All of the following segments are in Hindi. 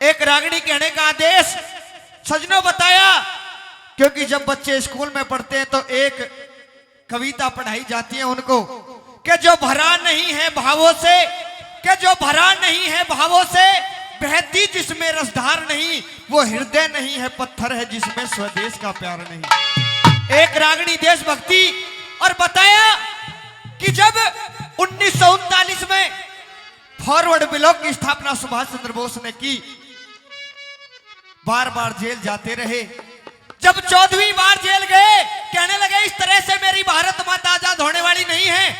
एक रागनी कहने का आदेश सजनों बताया, क्योंकि जब बच्चे स्कूल में पढ़ते हैं तो एक कविता पढ़ाई जाती है उनको कि जो भरा नहीं है भावों से, कि जो भरा नहीं है भावों से, बहती जिसमें रसधार नहीं, वो हृदय नहीं है पत्थर है जिसमें स्वदेश का प्यार नहीं। एक रागनी देशभक्ति। और बताया कि जब 1939 में फॉरवर्ड ब्लॉक की स्थापना सुभाष चंद्र बोस ने की, बार बार जेल जाते रहे। जब 14वीं बार जेल गए, कहने लगे इस तरह से मेरी भारत माता आजाद होने वाली नहीं है।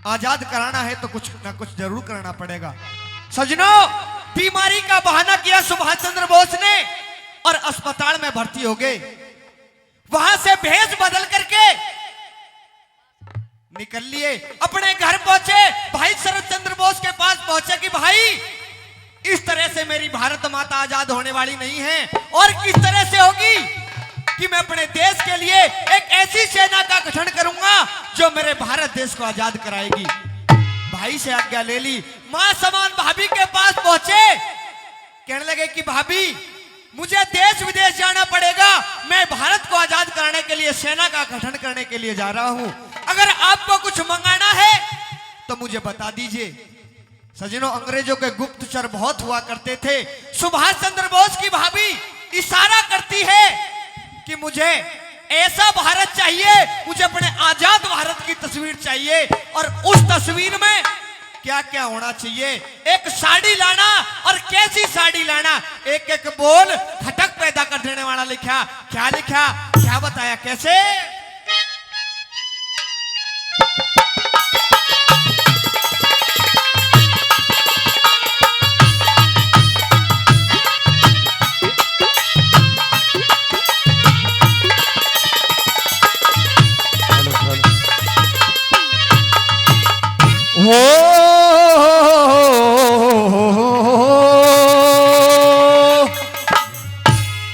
आजाद कराना है तो कुछ ना कुछ जरूर करना पड़ेगा। सजनों, बीमारी का बहाना किया सुभाष चंद्र बोस ने और अस्पताल में भर्ती हो गए। वहां से भेष बदल करके निकल लिए, अपने घर पहुंचे। भाई शरद चंद्र बोस के पास पहुंचे कि भाई इस तरह से मेरी भारत माता आजाद होने वाली नहीं है, और किस तरह से होगी कि मैं अपने देश के लिए एक ऐसी सेना का गठन करूंगा जो मेरे भारत देश को आजाद कराएगी। भाई से आज्ञा ले ली, मां समान भाभी के पास पहुंचे। कहने लगे कि भाभी मुझे देश विदेश जाना पड़ेगा, मैं भारत को आजाद कराने के लिए सेना का गठन करने के लिए जा रहा हूं, अगर आपको कुछ मंगाना है तो मुझे बता दीजिए। सजनों, अंग्रेजों के गुप्तचर बहुत हुआ करते थे। सुभाष चंद्र बोस की भाभी इशारा करती है कि मुझे ऐसा भारत चाहिए, मुझे अपने आजाद भारत की तस्वीर चाहिए, और उस तस्वीर में क्या क्या होना चाहिए। एक साड़ी लाना, और कैसी साड़ी लाना, एक एक बोल खटक पैदा कर देने वाला लिखा। क्या लिखा, क्या बताया, कैसे?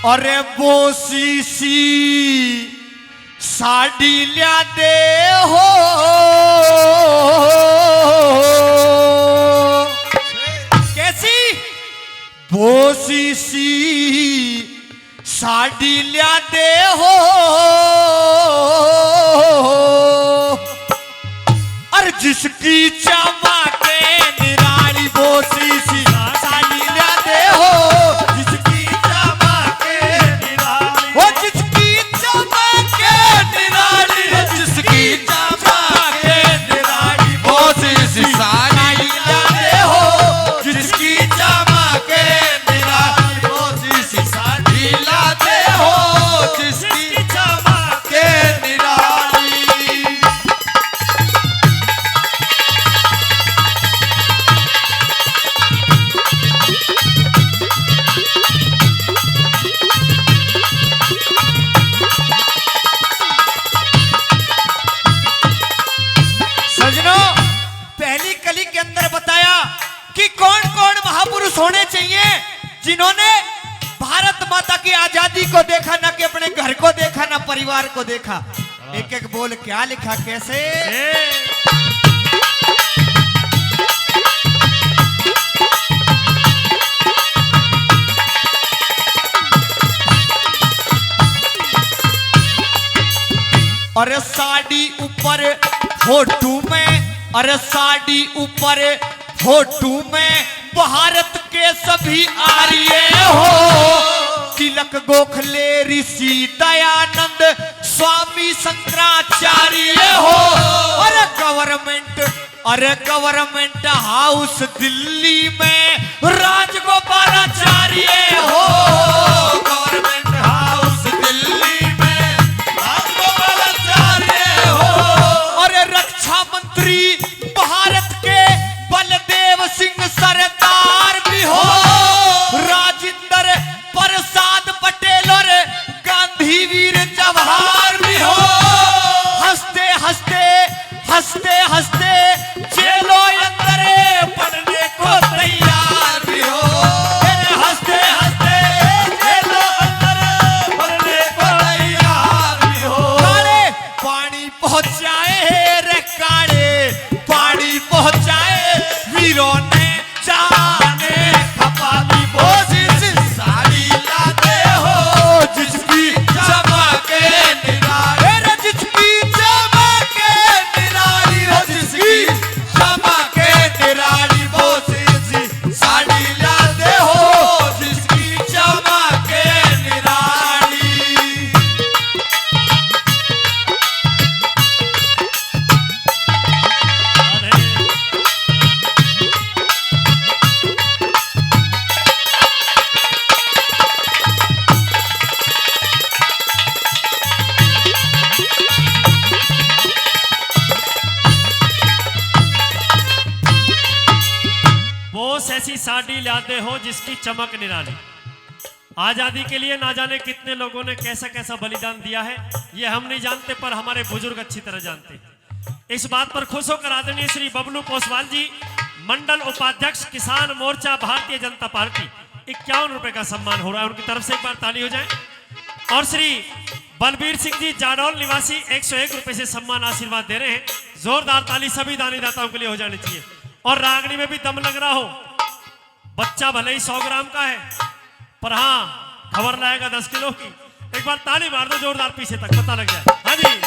अरे बोसी सी साड़ी लिया दे हो, कैसी? बोसी सी साड़ी लिया दे हो, और जिसकी चमके निराली बोसी सी साड़ी लिया दे हो, जिसकी चमके निराली, वो जिसकी चमके निराली, जिसकी चमके निराली बोसी सी साड़ी लिया दे हो, जिसकी चमके निराली बोसी सी साड़ी लिया दे हो, जिसकी चमके निराली। पहली कली के अंदर बताया कि कौन कौन महापुरुष होने चाहिए जिन्होंने भारत माता की आजादी को देखा, ना कि अपने घर को देखा, ना परिवार को देखा। एक एक बोल क्या लिखा, कैसे? अरे साड़ी ऊपर फोटो में, अरे साड़ी ऊपर फोटो में भारत के सभी आर्य हो, तिलक गोखले ऋषि दयानंद स्वामी शंकराचार्य हो, अरे गवर्नमेंट हाउस दिल्ली में राजगोपालाचार्य हो, गवर्नमेंट हाउस दिल्ली में राजगोपालाचार्य हो, और रक्षा मंत्री भारत के बलदेव सिंह सरदार भी हो, राजेंद्र प्रसाद पटेल और गांधी वीर जवाहर भी हो। हंसते हंसते हंसते हंसते जेलों अंदर पढ़ने को तैयार साड़ी लाते हो जिसकी चमक निराली। आजादी के लिए ना जाने कितने लोगों ने कैसा कैसा बलिदान दिया है, ये हम नहीं जानते, पर हमारे बुजुर्ग अच्छी तरह जानते हैं। इस बात पर खुश होकर आदरणीय श्री बबलू पोसवाल जी, मंडल उपाध्यक्ष किसान मोर्चा भारतीय जनता पार्टी, 51 रुपए का सम्मान हो रहा है, उनकी तरफ से एक बार ताली हो जाए। और श्री बलबीर सिंह जी जाडौल निवासी 101 रुपए से सम्मान आशीर्वाद दे रहे हैं। जोरदार ताली सभी दानीदाताओं के लिए हो जानी चाहिए। और रागनी में भी दम लग रहा हो, बच्चा भले ही 100 ग्राम का है, पर हाँ खबर लाएगा 10 किलो की। एक बार ताली मार दो जोरदार, पीछे तक पता लग जाए। हाँ जी,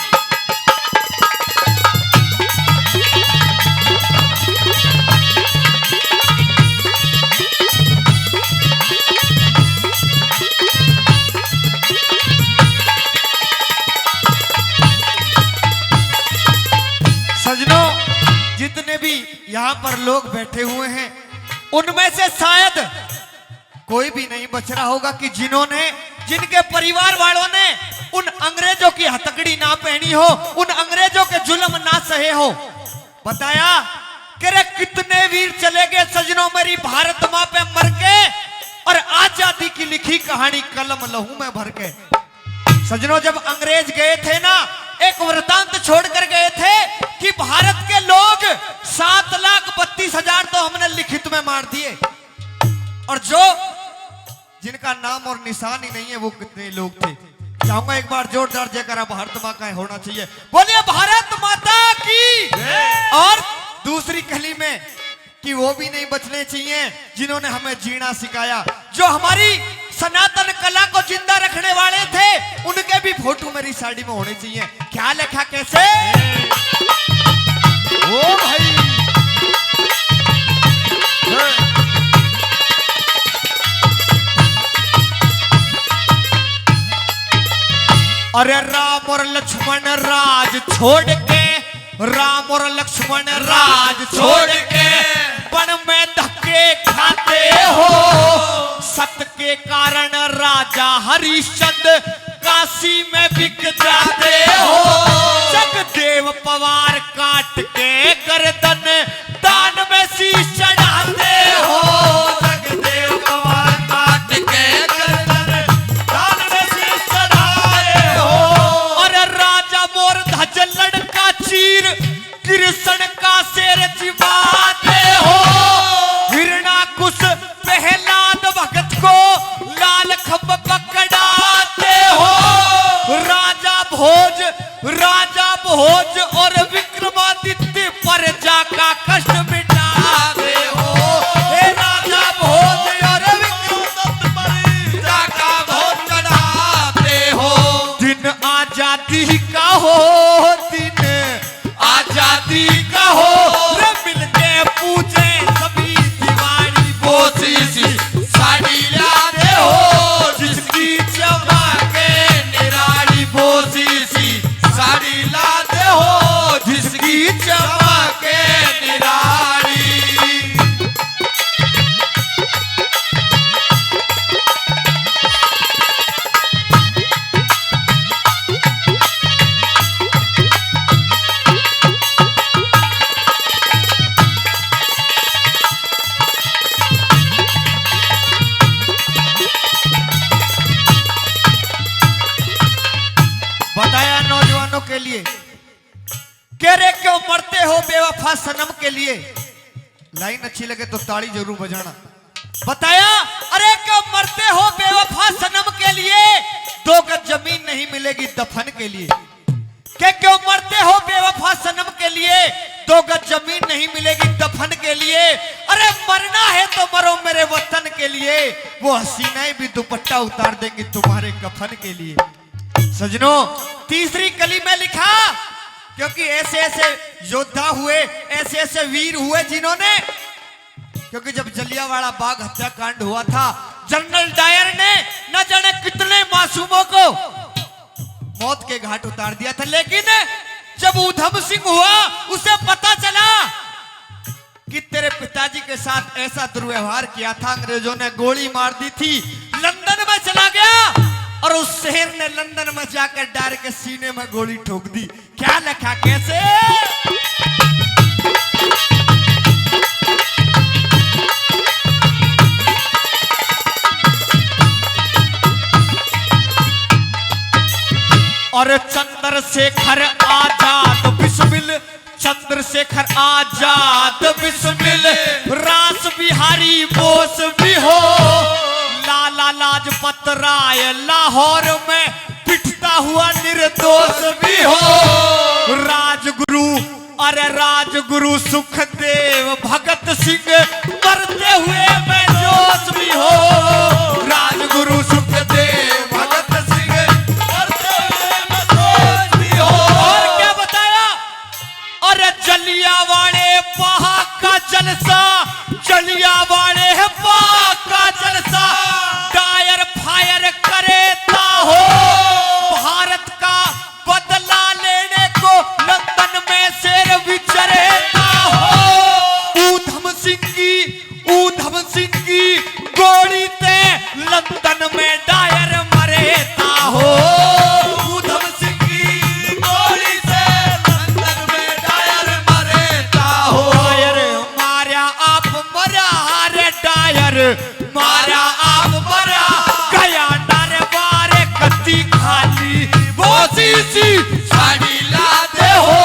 सजनों, जितने भी यहाँ पर लोग बैठे हुए हैं, उनमें से शायद कोई भी नहीं बच रहा होगा कि जिनके परिवार वालों ने उन अंग्रेजों की हथकड़ी ना पहनी हो, उन अंग्रेजों के जुल्म ना सहे हो। बताया कि रे कितने वीर चले गए सजनों मेरी भारत मां पे मर के, और आजादी की लिखी कहानी कलम लहू में भर के। सजनों, जब अंग्रेज गए थे ना, एक वृतांत छोड़कर गए थे कि भारत के लोग 7,32,000 तो हमने लिखित में मार दिए, और जिनका नाम और निशान ही नहीं है वो कितने लोग थे। चाहूंगा एक बार जोरदार जयकारा भारत मां का होना चाहिए। बोलिए भारत माता की। और दूसरी कली में कि वो भी नहीं बचने चाहिए जिन्होंने हमें जीना सिखाया, जो हमारी सनातन कला को जिंदा रखने वाले थे, उनके भी फोटो मेरी साड़ी में होने चाहिए। क्या लिखा कैसे? ओ भाई, अरे राम और लक्ष्मण राज छोड़ के, राम और लक्ष्मण राज छोड़ के वन में धक्के खाते हो, सत के कारण राजा हरिश्चंद्र काशी में बिक जाते हो। जगदेव पवार काट के गर्दन दान में शीश चढ़ाते हो, जगदेव पवार काट के गर्दन दान में शीश चढ़ाए हो। और राजा मोर ध्वज लड़का चीर कृष्ण का शेर जिबाते हो, हिरणाकुश प्रहलाद भगत को लाल खंभ पकड़ाते हो। राजा भोज और विक्रमादित्य पर जाका कष्ट मिटाते हो। हे राजा भोज और विक्रमादित्य पर जाका भोज चढ़ाते हो। दिन आजादी का हो, दिन आजादी का हो, रे मिलके पूजे सभी दिवाली बोसी सी साड़ी लाते हो, जिसकी चमके निराली बोसी सी साड़ी लाते हो, जिसकी चमके निराली। बताया नौजवानों के लिए, कह रहे क्यों मरते हो बेवफा सनम के लिए। लाइन अच्छी लगे तो ताली जरूर बजाना। बताया अरे क्यों मरते हो बेवफा सनम के लिए, 2 गज जमीन नहीं मिलेगी दफन के लिए। क्यों मरते हो बेवफा सनम के लिए, 2 गज जमीन नहीं मिलेगी दफन के लिए। अरे मरना है तो मरो मेरे वतन के लिए, वो हसीनाएं भी दुपट्टा उतार देंगी तुम्हारे कफन के लिए। सजनों, तीसरी कली में लिखा, क्योंकि ऐसे ऐसे योद्धा हुए, ऐसे ऐसे वीर हुए जिन्होंने, क्योंकि जब जलियांवाला बाग हत्याकांड हुआ था, जनरल डायर ने न जाने कितने मासूमों को मौत के घाट उतार दिया था। लेकिन जब ऊधम सिंह हुआ, उसे पता चला कि तेरे पिताजी के साथ ऐसा दुर्व्यवहार किया था, अंग्रेजों ने गोली मार दी थी, लंदन में चला गया और उस शहर ने लंदन में जाकर डायर के सीने में गोली ठोक दी। क्या लिखा कैसे? और चंद्रशेखर आजाद बिस्मिल, चंद्रशेखर आजाद बिस्मिल, रास बिहारी बोस भी हो, लाला लाजपत राय लाहौर में पिटता हुआ निर्दोष भी हो, राजगुरु अरे राजगुरु सुखदेव भगत सिंह मरते हुए में जोश भी हो, राजगुरु सुखदेव भगत सिंह मरते हुए में जोश भी हो। और क्या बताया, अरे जलियांवाले बाग का जलसा, जलियांवाले बाग का जलसा, टायर फायर करेता हो, भारत का बदला लेने को लंदन में शेर विचरेता हो, ऊधम सिंह की गोली ते लंदन में डायर मरेता हो, ऊधम सिंह की गोली से लंदन में डायर मरेता हो, डायर मारा आप मरा रे, डायर मारा आप मरा, गया डर बारे कत्ती खाली, वो सी साड़ी लाते हो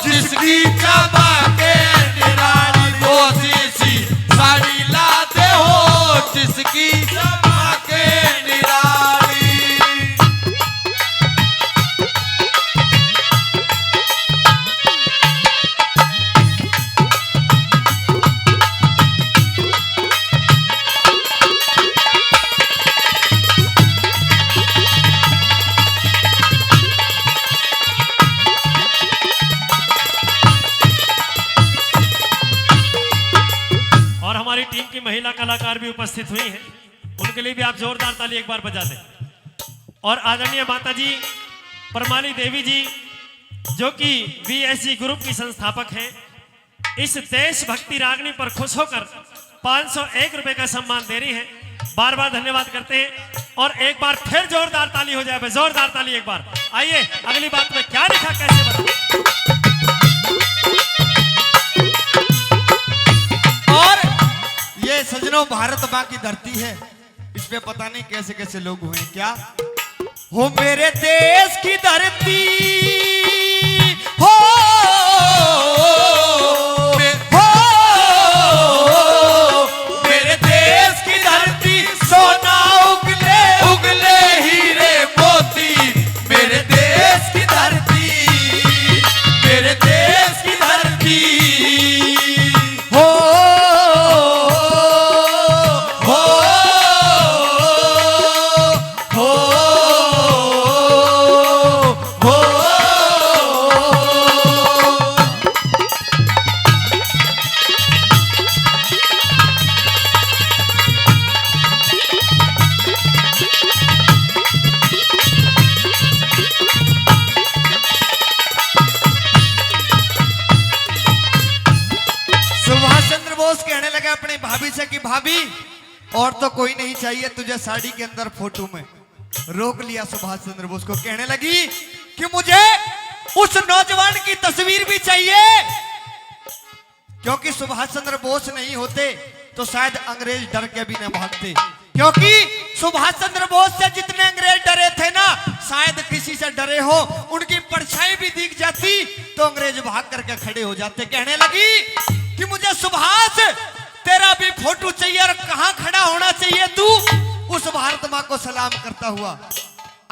जिसकी चमके निराली, वो सी साड़ी लाते हो जिसकी चमके निराली। और हमारी टीम की महिला कलाकार भी उपस्थित हुई हैं, उनके लिए भी आप जोरदार ताली एक बार बजा दें। और आदरणीय माता जी परमाली देवी जी जो कि VSG ग्रुप की संस्थापक हैं, इस देशभक्ति रागनी पर खुश होकर 501 रुपए का सम्मान दे रही हैं। बार बार धन्यवाद करते हैं और एक बार फिर जोरदार ताली हो जाए, जोरदार ताली एक बार। आइए अगली बात में क्या लिखा कैसे बताओ। ये सजनों भारत माँ की धरती है, इस पे पता नहीं कैसे कैसे लोग हुए हैं। क्या हो मेरे देश की धरती हो, मेरे देश की धरती, सोना उगले उगले हीरे मोती, मेरे देश की धरती, मेरे देश की धरती हो, कहने लगा अपनी भाभी से कि भाभी और तो कोई नहीं चाहिए तुझे साड़ी के अंदर फोटो में। रोक लिया सुभाष चंद्र बोस को, कहने लगी कि मुझे उस नौजवान की तस्वीर भी चाहिए, क्योंकि सुभाष चंद्र बोस नहीं होते तो शायद अंग्रेज डर के भी न भागते, क्योंकि सुभाष चंद्र बोस से जितने अंग्रेज डरे थे ना, शायद किसी से डरे हो उनकी परछाई भी दिख जाती तो अंग्रेज भाग करके खड़े हो जाते। कहने लगी कि मुझे सुभाष तेरा भी फोटो चाहिए, और कहां खड़ा होना चाहिए तू, उस भारत मां को सलाम करता हुआ।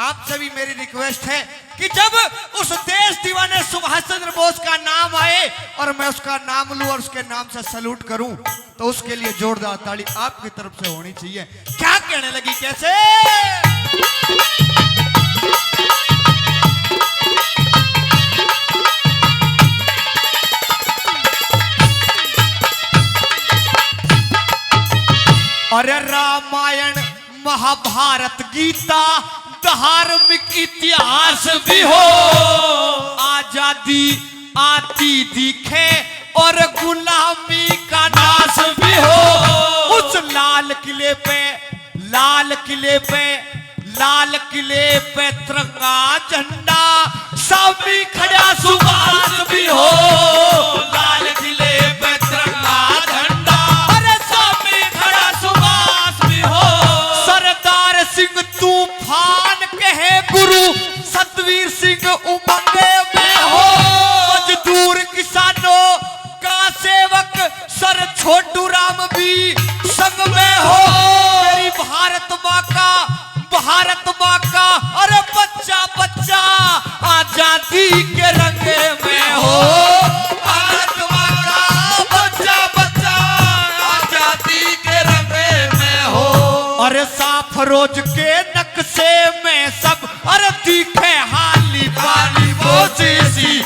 आप सभी मेरी रिक्वेस्ट है कि जब उस देश दीवाने सुभाष चंद्र बोस का नाम आए और मैं उसका नाम लूं और उसके नाम से सलूट करूं, तो उसके लिए जोरदार ताली आपकी तरफ से होनी चाहिए। क्या कहने लगी, कैसे अरे रामायण महाभारत गीता धार्मिक इतिहास भी हो, आजादी आती दिखे और गुलामी का नाश भी हो, उस लाल किले पे तिरंगा झंडा सामने खड़ा सुभाष भी हो, लाल किले पे तिरंगा झंडा अरे सामने खड़ा सुभाष भी हो, सरदार सिंह तूफान कहे गुरु सतवीर सिंह अरे साफ रोज के नक्शे में सब अरे दिखे हाली पाली वो सी